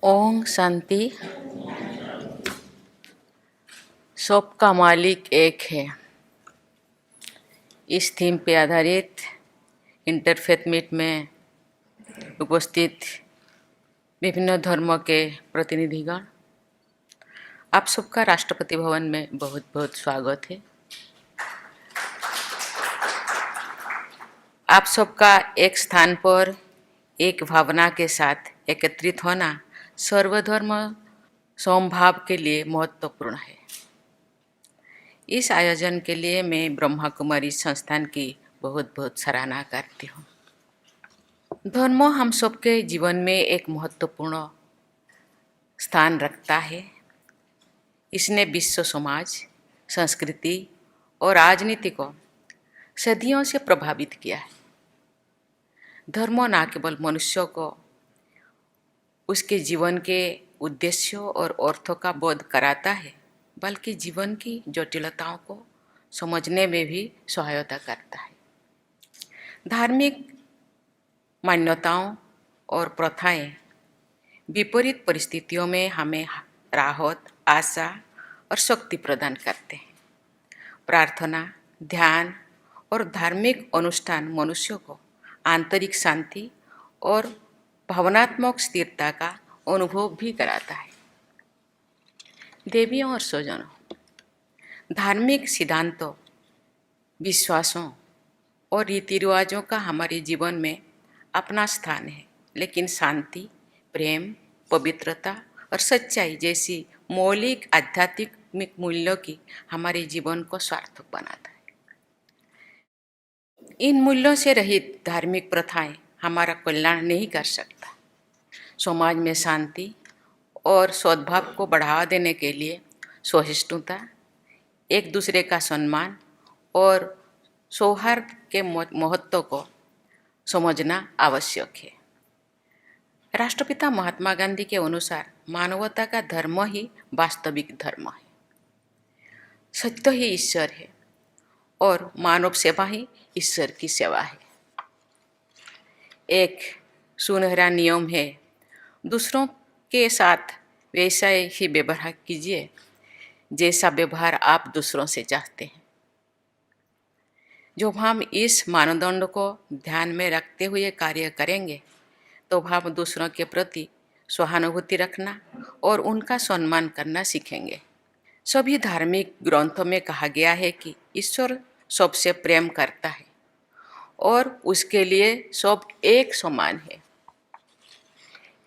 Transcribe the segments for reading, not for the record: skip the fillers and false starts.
ओम शांति। सबका मालिक एक है। इस थीम पे आधारित इंटरफेथ मीट में उपस्थित विभिन्न धर्मों के प्रतिनिधिगण, आप सबका राष्ट्रपति भवन में बहुत बहुत स्वागत है। आप सबका एक स्थान पर एक भावना के साथ एकत्रित होना सर्वधर्म समभाव के लिए महत्वपूर्ण है। इस आयोजन के लिए मैं ब्रह्मा कुमारी संस्थान की बहुत बहुत सराहना करती हूँ। धर्म हम सबके जीवन में एक महत्वपूर्ण स्थान रखता है। इसने विश्व समाज, संस्कृति और राजनीति को सदियों से प्रभावित किया है। धर्म न केवल मनुष्य को उसके जीवन के उद्देश्यों और अर्थों का बोध कराता है, बल्कि जीवन की जटिलताओं को समझने में भी सहायता करता है। धार्मिक मान्यताओं और प्रथाएं विपरीत परिस्थितियों में हमें राहत, आशा और शक्ति प्रदान करते हैं। प्रार्थना, ध्यान और धार्मिक अनुष्ठान मनुष्य को आंतरिक शांति और भावनात्मक स्थिरता का अनुभव भी कराता है। देवियों और स्वजनों, धार्मिक सिद्धांतों, विश्वासों और रीति रिवाजों का हमारे जीवन में अपना स्थान है, लेकिन शांति, प्रेम, पवित्रता और सच्चाई जैसी मौलिक आध्यात्मिक मूल्यों की हमारे जीवन को सार्थक बनाता है। इन मूल्यों से रहित धार्मिक प्रथाएं हमारा कल्याण नहीं कर सकता। समाज में शांति और सद्भाव को बढ़ावा देने के लिए सहिष्णुता, एक दूसरे का सम्मान और सौहार्द के महत्व को समझना आवश्यक है। राष्ट्रपिता महात्मा गांधी के अनुसार मानवता का धर्म ही वास्तविक धर्म है। सत्य ही ईश्वर है और मानव सेवा ही ईश्वर की सेवा है। एक सुनहरा नियम है, दूसरों के साथ वैसा ही व्यवहार कीजिए जैसा व्यवहार आप दूसरों से चाहते हैं। जब हम इस मानदंड को ध्यान में रखते हुए कार्य करेंगे तो हम दूसरों के प्रति सहानुभूति रखना और उनका सम्मान करना सीखेंगे। सभी धार्मिक ग्रंथों में कहा गया है कि ईश्वर सबसे प्रेम करता है और उसके लिए सब एक समान है।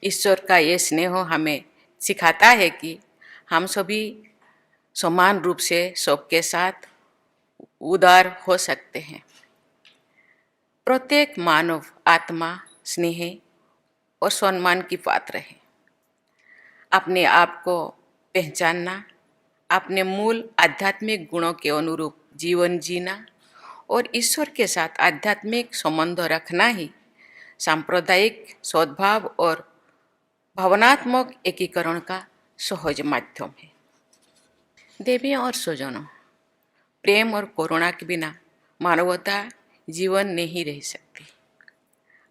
ईश्वर का ये स्नेह हमें सिखाता है कि हम सभी समान रूप से सबके साथ उदार हो सकते हैं। प्रत्येक मानव आत्मा स्नेह और सम्मान की पात्र है। अपने आप को पहचानना, अपने मूल आध्यात्मिक गुणों के अनुरूप जीवन जीना और ईश्वर के साथ आध्यात्मिक संबंध रखना ही सांप्रदायिक सद्भाव और भावनात्मक एकीकरण का सहज माध्यम है। देवियों और स्वजनों, प्रेम और करुणा के बिना मानवता जीवन नहीं रह सकती।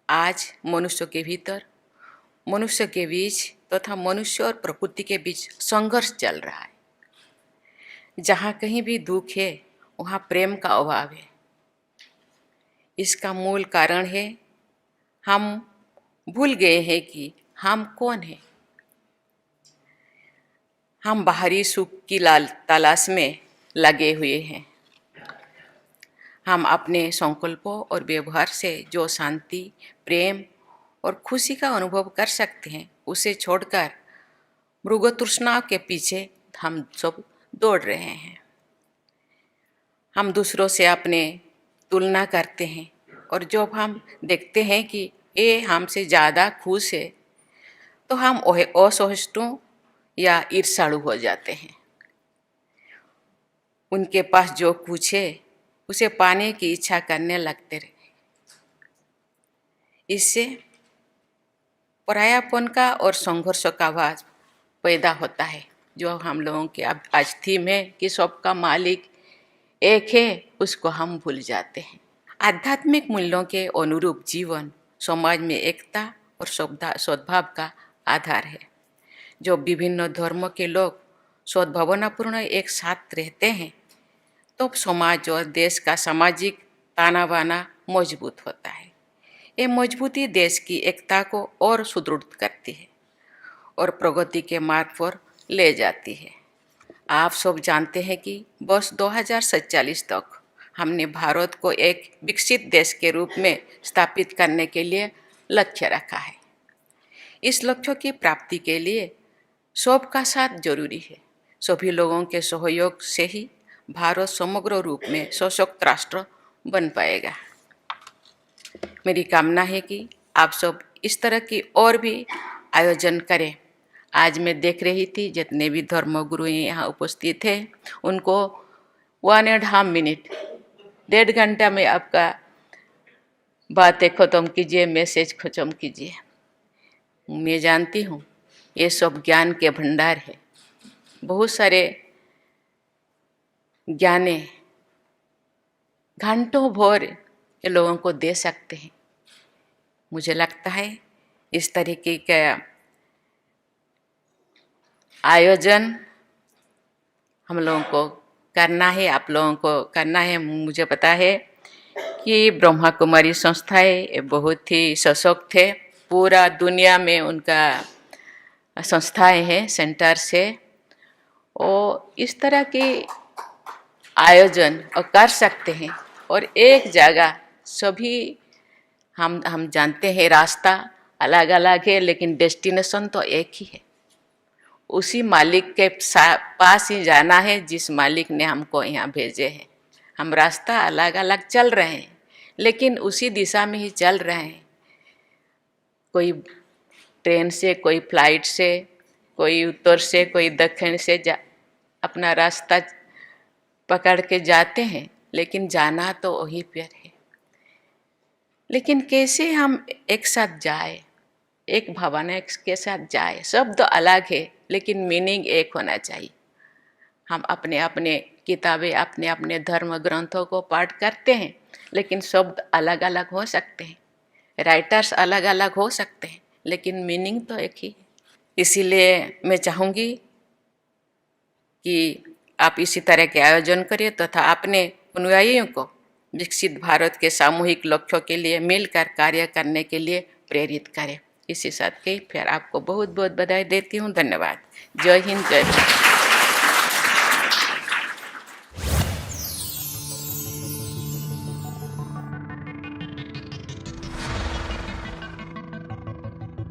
आज मनुष्य के भीतर, मनुष्य के बीच तथा मनुष्य और प्रकृति के बीच संघर्ष चल रहा है। जहाँ कहीं भी दुख है वहाँ प्रेम का अभाव है। इसका मूल कारण है हम भूल गए हैं कि हम कौन हैं। हम बाहरी सुख की तलाश में लगे हुए हैं। हम अपने संकल्पों और व्यवहार से जो शांति, प्रेम और खुशी का अनुभव कर सकते हैं उसे छोड़कर मृग तृष्णा के पीछे हम सब दौड़ रहे हैं। हम दूसरों से अपने तुलना करते हैं और जब हम देखते हैं कि ये हमसे ज़्यादा खुश है तो हम असहिष्णु या ईर्ष्यालु हो जाते हैं। उनके पास जो कुछ है उसे पाने की इच्छा करने लगते रहे। इससे परायापन का और संघर्ष का भाव पैदा होता है, जो हम लोगों की आज थीम है कि सबका मालिक एक है, उसको हम भूल जाते हैं। आध्यात्मिक मूल्यों के अनुरूप जीवन समाज में एकता और सद्भाव का आधार है। जो विभिन्न धर्मों के लोग सद्भावनापूर्ण एक साथ रहते हैं, तो समाज और देश का सामाजिक ताना बाना मजबूत होता है। ये मजबूती देश की एकता को और सुदृढ़ करती है और प्रगति के मार्ग पर ले जाती है। आप सब जानते हैं कि वर्ष 2047 तक हमने भारत को एक विकसित देश के रूप में स्थापित करने के लिए लक्ष्य रखा है। इस लक्ष्य की प्राप्ति के लिए सबका साथ जरूरी है। सभी लोगों के सहयोग से ही भारत समग्र रूप में सशक्त राष्ट्र बन पाएगा। मेरी कामना है कि आप सब इस तरह की और भी आयोजन करें। आज मैं देख रही थी जितने भी धर्मगुरु यहाँ उपस्थित थे, उनको 1.5 मिनट, 1.5 घंटा में आपका बातें ख़त्म कीजिए, मैसेज ख़त्म कीजिए। मैं जानती हूँ ये सब ज्ञान के भंडार है। बहुत सारे ज्ञाने घंटों भर ये लोगों को दे सकते हैं। मुझे लगता है इस तरीके का आयोजन हम लोगों को करना है, आप लोगों को करना है। मुझे पता है कि ब्रह्मा कुमारी संस्थाएं बहुत ही सशक्त है। पूरा दुनिया में उनका संस्थाएं हैं, सेंटर्स है, और इस तरह के आयोजन कर सकते हैं। और एक जगह सभी हम जानते हैं रास्ता अलग अलग है, लेकिन डेस्टिनेशन तो एक ही है। उसी मालिक के पास ही जाना है जिस मालिक ने हमको यहाँ भेजे हैं। हम रास्ता अलग अलग चल रहे हैं, लेकिन उसी दिशा में ही चल रहे हैं। कोई ट्रेन से, कोई फ्लाइट से, कोई उत्तर से, कोई दक्षिण से अपना रास्ता पकड़ के जाते हैं, लेकिन जाना तो वही पर है। लेकिन कैसे हम एक साथ जाए, एक भावना के साथ जाए। शब्द अलग है लेकिन मीनिंग एक होना चाहिए। हम अपने अपने किताबें, अपने अपने धर्म ग्रंथों को पाठ करते हैं, लेकिन शब्द अलग अलग हो सकते हैं, राइटर्स अलग अलग हो सकते हैं, लेकिन मीनिंग तो एक ही है। इसीलिए मैं चाहूँगी कि आप इसी तरह के आयोजन करिए तथा अपने अनुयायियों को विकसित भारत के सामूहिक लक्ष्यों के लिए मिलकर कार्य करने के लिए प्रेरित करें। इसी साथ के फिर आपको बहुत बहुत बधाई देती हूँ। धन्यवाद। जय हिंद, जय भारत।